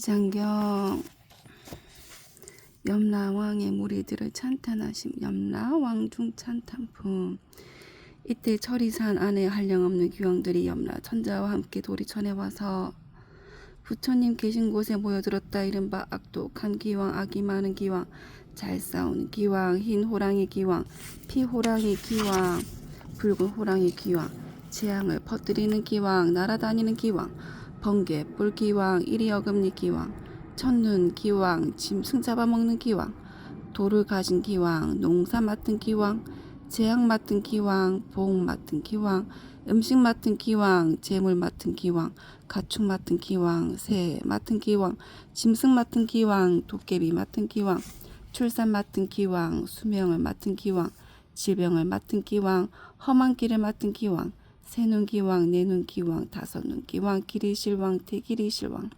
지장경 염라왕의 무리들을 찬탄하심. 염라왕중 찬탄품. 이때 철이산 안에 한량없는 귀왕들이 염라 천자와 함께 도리천에 와서 부처님 계신 곳에 모여들었다. 이른바 악독한 기왕, 악이 많은 기왕, 잘 싸우는 기왕, 흰 호랑이 기왕, 피호랑이 기왕, 붉은 호랑이 기왕, 재앙을 퍼뜨리는 기왕, 날아다니는 기왕, 번개 뿔 기왕, 이리 어금니 기왕, 첫눈 기왕, 짐승 잡아먹는 기왕, 돌을 가진 기왕, 농사 맡은 기왕, 재앙 맡은 기왕, 복 맡은 기왕, 음식 맡은 기왕, 재물 맡은 기왕, 가축 맡은 기왕, 새 맡은 기왕, 짐승 맡은 기왕, 도깨비 맡은 기왕, 출산 맡은 기왕, 수명을 맡은 기왕, 질병을 맡은 기왕, 험한 길을 맡은 기왕, 세눈 기왕, 네눈 기왕, 다섯눈 기왕, 기리실왕, 대기리실왕,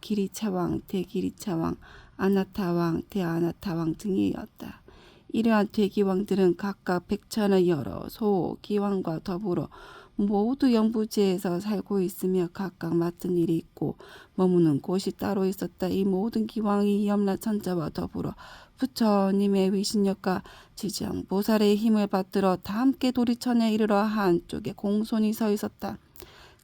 기리차왕, 대기리차왕, 아나타왕, 대아나타왕 등이었다. 이러한 대기왕들은 각각 백천의 여러 소, 기왕과 더불어 모두 영부제에서 살고 있으며 각각 맡은 일이 있고 머무는 곳이 따로 있었다. 이 모든 기왕이 염라천자와 더불어 부처님의 위신력과 지정보살의 힘을 받들어 다 함께 도리천에 이르러 한쪽에 공손히 서 있었다.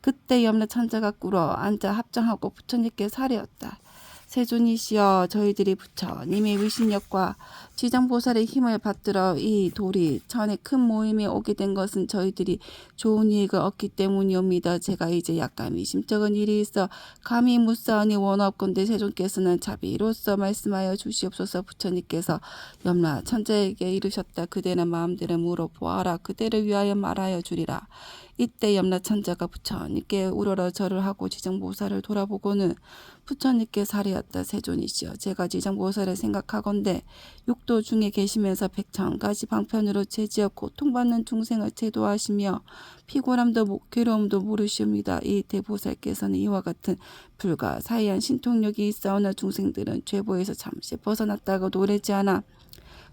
그때 염라천자가 꿇어 앉아 합정하고 부처님께 사례었다. 세존이시여, 저희들이 부처님의 위신력과 지정보살의 힘을 받들어 이 도리천에 큰 모임에 오게 된 것은 저희들이 좋은 이익을 얻기 때문이옵니다. 제가 이제 약간 미심쩍은 일이 있어 감히 묻사오니 원없건대 세존께서는 자비로서 말씀하여 주시옵소서. 부처님께서 염라천자에게 이르셨다. 그대는 마음대로 물어보아라. 그대를 위하여 말하여 주리라. 이때 염라천자가 부처님께 우러러 절을 하고 지정보살을 돌아보고는 부처님께 사례였다. 세존이시여, 제가 지정보살을 생각하건대 육도 중에 계시면서 백천가지 방편으로 죄지어 고통받는 중생을 제도하시며 피곤함도 괴로움도 모르시옵니다. 이 대보살께서는 이와 같은 불가사의한 신통력이 있사오나 중생들은 죄보에서 잠시 벗어났다고 노래지 않아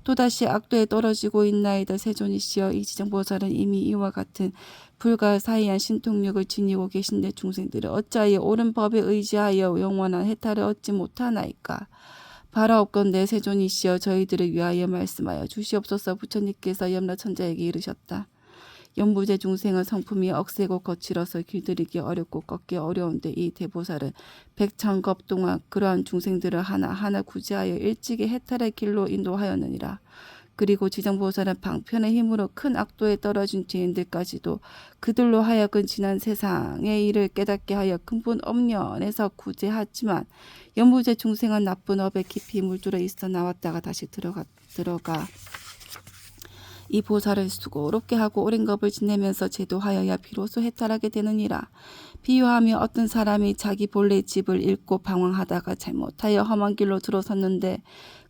또다시 악도에 떨어지고 있나이다. 세존이시여, 이 지정보살은 이미 이와 같은 불가사의한 신통력을 지니고 계신데 중생들은 어찌하여 옳은 법에 의지하여 영원한 해탈을 얻지 못하나이까. 바라옵건대 세존이시여, 저희들을 위하여 말씀하여 주시옵소서. 부처님께서 염라천자에게 이르셨다. 연부제 중생은 성품이 억세고 거칠어서 길들이기 어렵고 걷기 어려운데 이 대보살은 백천겁 동안 그러한 중생들을 하나하나 구제하여 일찍이 해탈의 길로 인도하였느니라. 그리고 지정보살은 방편의 힘으로 큰 악도에 떨어진 죄인들까지도 그들로 하여금 지난 세상의 일을 깨닫게 하여 근본 엄련에서 구제하지만 연부제 중생은 나쁜 업에 깊이 물들어 있어 나왔다가 다시 들어가 이 보살을 수고롭게 하고 오랜 겁을 지내면서 제도하여야 비로소 해탈하게 되느니라. 비유하며 어떤 사람이 자기 본래 집을 잃고 방황하다가 잘못하여 험한 길로 들어섰는데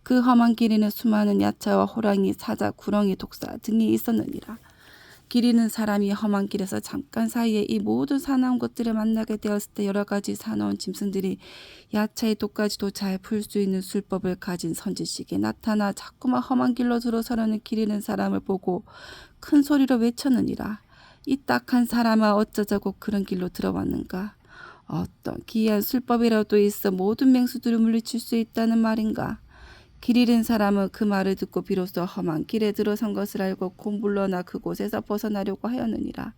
그 험한 길에는 수많은 야차와 호랑이, 사자, 구렁이, 독사 등이 있었느니라. 길 잃은 사람이 험한 길에서 잠깐 사이에 이 모든 사나운 것들을 만나게 되었을 때 여러 가지 사나운 짐승들이 야차의 독까지도 잘 풀 수 있는 술법을 가진 선지식이 나타나 자꾸만 험한 길로 들어서려는 길 잃은 사람을 보고 큰 소리로 외쳤느니라. 이 딱한 사람아, 어쩌자고 그런 길로 들어왔는가? 어떤 기이한 술법이라도 있어 모든 맹수들을 물리칠 수 있다는 말인가? 길 잃은 사람은 그 말을 듣고 비로소 험한 길에 들어선 것을 알고 곧 물러나 그곳에서 벗어나려고 하였느니라.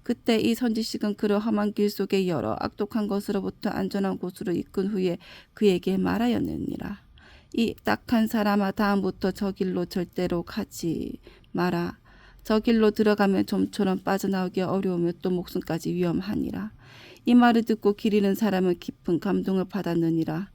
그때 이 선지식은 그를 험한 길 속에 여러 악독한 것으로부터 안전한 곳으로 이끈 후에 그에게 말하였느니라. 이 딱한 사람아, 다음부터 저 길로 절대로 가지 마라. 저 길로 들어가면 좀처럼 빠져나오기 어려우며 또 목숨까지 위험하니라. 이 말을 듣고 길 잃은 사람은 깊은 감동을 받았느니라.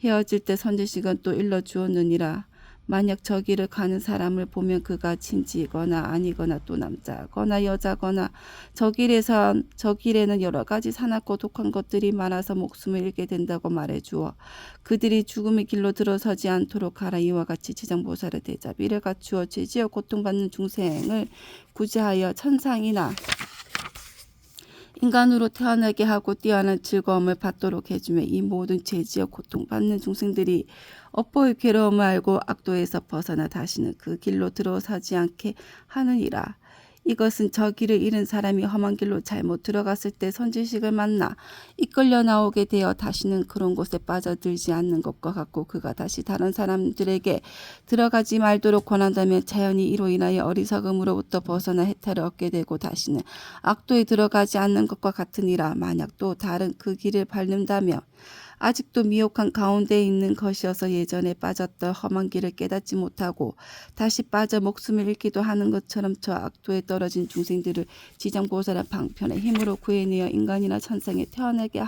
헤어질 때 선지식은 또 일러주었느니라. 만약 저 길을 가는 사람을 보면 그가 친지거나 아니거나 또 남자거나 여자거나 저 길에는 여러 가지 사납고 독한 것들이 많아서 목숨을 잃게 된다고 말해주어 그들이 죽음의 길로 들어서지 않도록 하라. 이와 같이 지정보살의 대자비를 갖추어 죄지어 고통받는 중생을 구제하여 천상이나 인간으로 태어나게 하고 뛰어난 즐거움을 받도록 해주며 이 모든 죄지어 고통받는 중생들이 업보의 괴로움을 알고 악도에서 벗어나 다시는 그 길로 들어서지 않게 하느니라. 이것은 저 길을 잃은 사람이 험한 길로 잘못 들어갔을 때 선지식을 만나 이끌려 나오게 되어 다시는 그런 곳에 빠져들지 않는 것과 같고, 그가 다시 다른 사람들에게 들어가지 말도록 권한다면 자연히 이로 인하여 어리석음으로부터 벗어나 해탈을 얻게 되고 다시는 악도에 들어가지 않는 것과 같으니라. 만약 또 다른 그 길을 밟는다면 아직도 미혹한 가운데 있는 것이어서 예전에 빠졌던 험한 길을 깨닫지 못하고 다시 빠져 목숨을 잃기도 하는 것처럼 저 악도에 떨어진 중생들을 지정고사란 방편의 힘으로 구해내어 인간이나 천상에 태어나게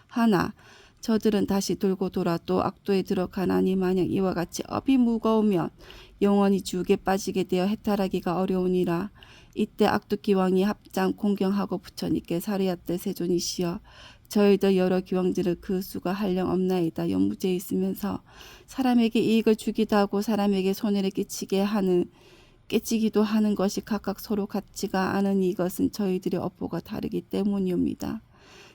하나 저들은 다시 돌고 돌아 또 악도에 들어가나니, 만약 이와 같이 업이 무거우면 영원히 지옥에 빠지게 되어 해탈하기가 어려우니라. 이때 악도 기왕이 합장 공경하고 부처님께 사리앗대 세존이시여, 저희들 여러 기왕들을 그 수가 한량없나이다. 연무제에 있으면서 사람에게 이익을 주기도 하고 사람에게 손해를 끼치기도 하는 것이 각각 서로 같지가 않으니 이것은 저희들의 업보가 다르기 때문이옵니다.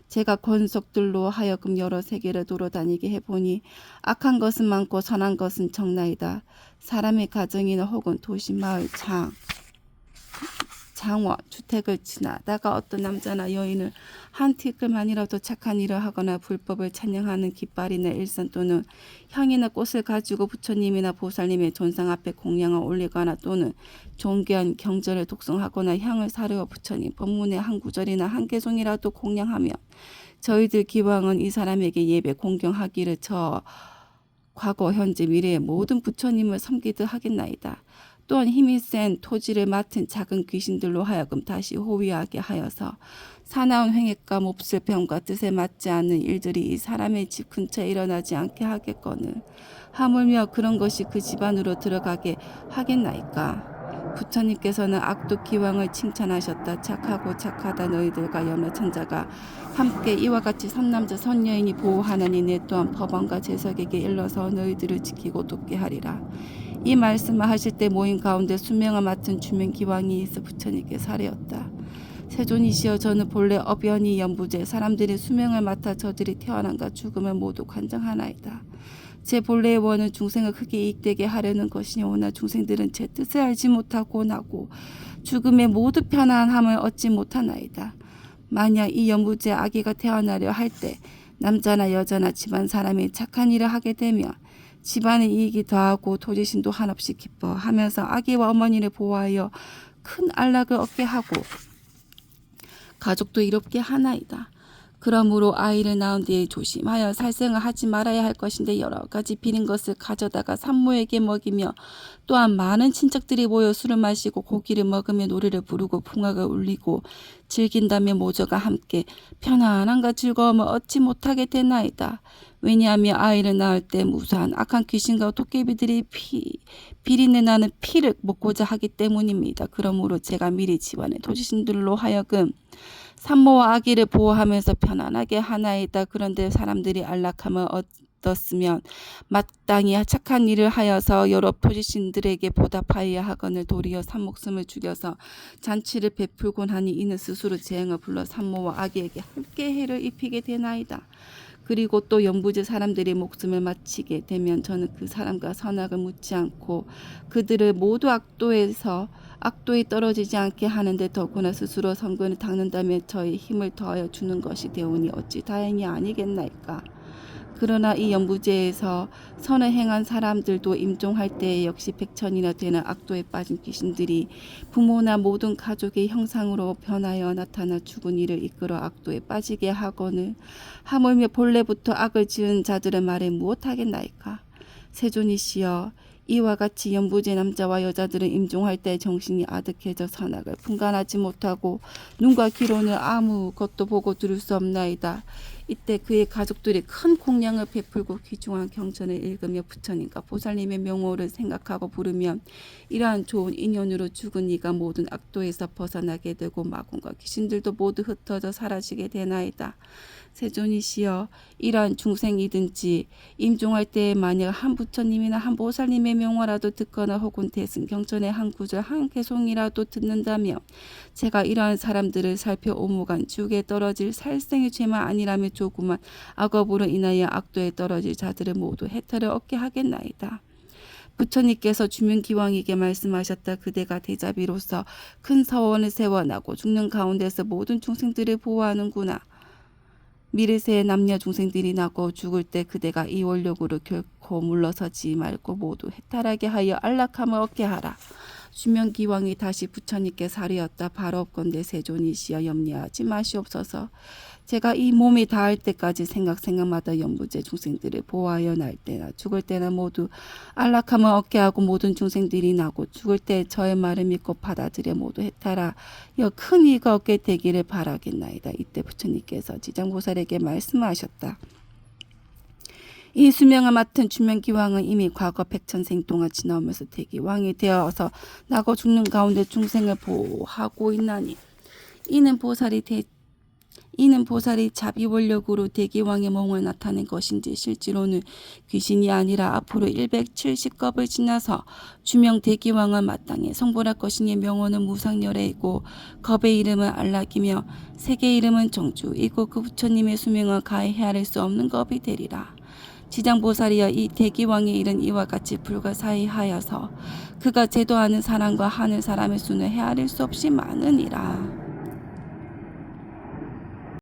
제가 권속들로 하여금 여러 세계를 돌아다니게 해보니 악한 것은 많고 선한 것은 적나이다. 사람의 가정이나 혹은 도시, 마을, 장원, 주택을 지나다가 어떤 남자나 여인을 한 티끌만이라도 착한 일을 하거나 불법을 찬양하는 깃발이나 일선 또는 향이나 꽃을 가지고 부처님이나 보살님의 존상 앞에 공양을 올리거나 또는 존귀한 경전을 독송하거나 향을 사르어 부처님 법문의 한 구절이나 한 개송이라도 공양하며 저희들 기왕은 이 사람에게 예배 공경하기를 저 과거 현재 미래의 모든 부처님을 섬기듯 하겠나이다. 또한 힘이 센 토지를 맡은 작은 귀신들로 하여금 다시 호위하게 하여서 사나운 횡액과 몹쓸 병과 뜻에 맞지 않는 일들이 이 사람의 집 근처에 일어나지 않게 하겠거늘 하물며 그런 것이 그 집안으로 들어가게 하겠나이까. 부처님께서는 악도 기왕을 칭찬하셨다. 착하고 착하다 너희들과 여러 천자가 함께 이와 같이 선남자 선여인이 보호하나니 내 또한 법왕과 제석에게 일러서 너희들을 지키고 돕게 하리라. 이 말씀을 하실 때 모임 가운데 수명을 맡은 주명 기왕이 있어 부처님께 사례었다. 세존이시여, 저는 본래 업연이 연부제 사람들이 수명을 맡아 저들이 태어남과 죽음을 모두 관장하나이다. 제 본래의 원은 중생을 크게 이익되게 하려는 것이오나 중생들은 제 뜻을 알지 못하고 나고 죽음의 모두 편안함을 얻지 못하나이다. 만약 이 연부제 아기가 태어나려 할 때 남자나 여자나 집안 사람이 착한 일을 하게 되면 집안의 이익이 더하고 토지신도 한없이 기뻐하면서 아기와 어머니를 보호하여 큰 안락을 얻게 하고 가족도 이롭게 하나이다. 그러므로 아이를 낳은 뒤에 조심하여 살생을 하지 말아야 할 것인데 여러 가지 비린 것을 가져다가 산모에게 먹이며 또한 많은 친척들이 모여 술을 마시고 고기를 먹으며 노래를 부르고 풍악을 울리고 즐긴다며 모두가 함께 편안함과 즐거움을 얻지 못하게 되나이다. 왜냐하면 아이를 낳을 때 무수한 악한 귀신과 도깨비들이 비린내 나는 피를 먹고자 하기 때문입니다. 그러므로 제가 미리 집안의 토지신들로 하여금 산모와 아기를 보호하면서 편안하게 하나이다. 그런데 사람들이 안락함을 얻었으면 마땅히 착한 일을 하여서 여러 토지신들에게 보답하여야 하거늘 도리어 산목숨을 죽여서 잔치를 베풀곤 하니 이는 스스로 재앙을 불러 산모와 아기에게 함께 해를 입히게 되나이다. 그리고 또 연부제 사람들이 목숨을 마치게 되면 저는 그 사람과 선악을 묻지 않고 그들을 모두 악도에 떨어지지 않게 하는데 더구나 스스로 성근을 닦는다면 저의 힘을 더하여 주는 것이 되오니 어찌 다행이 아니겠나이까. 그러나 이 연부제에서 선을 행한 사람들도 임종할 때에 역시 백천이나 되는 악도에 빠진 귀신들이 부모나 모든 가족의 형상으로 변하여 나타나 죽은 이를 이끌어 악도에 빠지게 하거늘 하물며 본래부터 악을 지은 자들의 말에 무엇하겠나이까. 세존이시여, 이와 같이 연부제 남자와 여자들은 임종할 때 정신이 아득해져 선악을 분간하지 못하고 눈과 귀로는 아무것도 보고 들을 수 없나이다. 이때 그의 가족들이 큰 공양을 베풀고 귀중한 경전을 읽으며 부처님과 보살님의 명호를 생각하고 부르면 이러한 좋은 인연으로 죽은 이가 모든 악도에서 벗어나게 되고 마군과 귀신들도 모두 흩어져 사라지게 되나이다. 세존이시여, 이러한 중생이든지 임종할 때에 만약 한 부처님이나 한 보살님의 명화라도 듣거나 혹은 대승 경전의 한 구절 한 개송이라도 듣는다면 제가 이러한 사람들을 살펴 오무간 지옥에 떨어질 살생의 죄만 아니라면 조그만 악업으로 인하여 악도에 떨어질 자들을 모두 해탈을 얻게 하겠나이다. 부처님께서 주명기왕에게 말씀하셨다. 그대가 대자비로서 큰 서원을 세워 나고 죽는 가운데서 모든 중생들을 보호하는구나. 미르세의 남녀 중생들이 나고 죽을 때 그대가 이 원력으로 결코 물러서지 말고 모두 해탈하게 하여 안락함을 얻게 하라. 주명기왕이 다시 부처님께 사리었다. 바로옵건대 세존이시여 염려하지 마시옵소서. 제가 이 몸이 닿을 때까지 생각마다 연부제 중생들을 보호하여 날 때나 죽을 때나 모두 안락함을 얻게 하고 모든 중생들이 나고 죽을 때 저의 말을 믿고 받아들여 모두 해탈하여 큰 이익을 얻게 되기를 바라겠나이다. 이때 부처님께서 지장보살에게 말씀하셨다. 이 수명을 맡은 주명기왕은 이미 과거 백천생 동안 지나오면서 대기왕이 되어서 나고 죽는 가운데 중생을 보호하고 있나니 이는 보살이 자비원력으로 대기왕의 몸을 나타낸 것인지 실제로는 귀신이 아니라 앞으로 170겁을 지나서 주명 대기왕을 마땅히 성불할 것이니 명호는 무상열애이고 겁의 이름은 안락이며 색의 이름은 정주이고 그 부처님의 수명은 가히 헤아릴 수 없는 겁이 되리라. 지장보살이여 이 대기왕의 일은 이와 같이 불가사의하여서 그가 제도하는 사람과 하는 사람의 수는 헤아릴 수 없이 많으니라.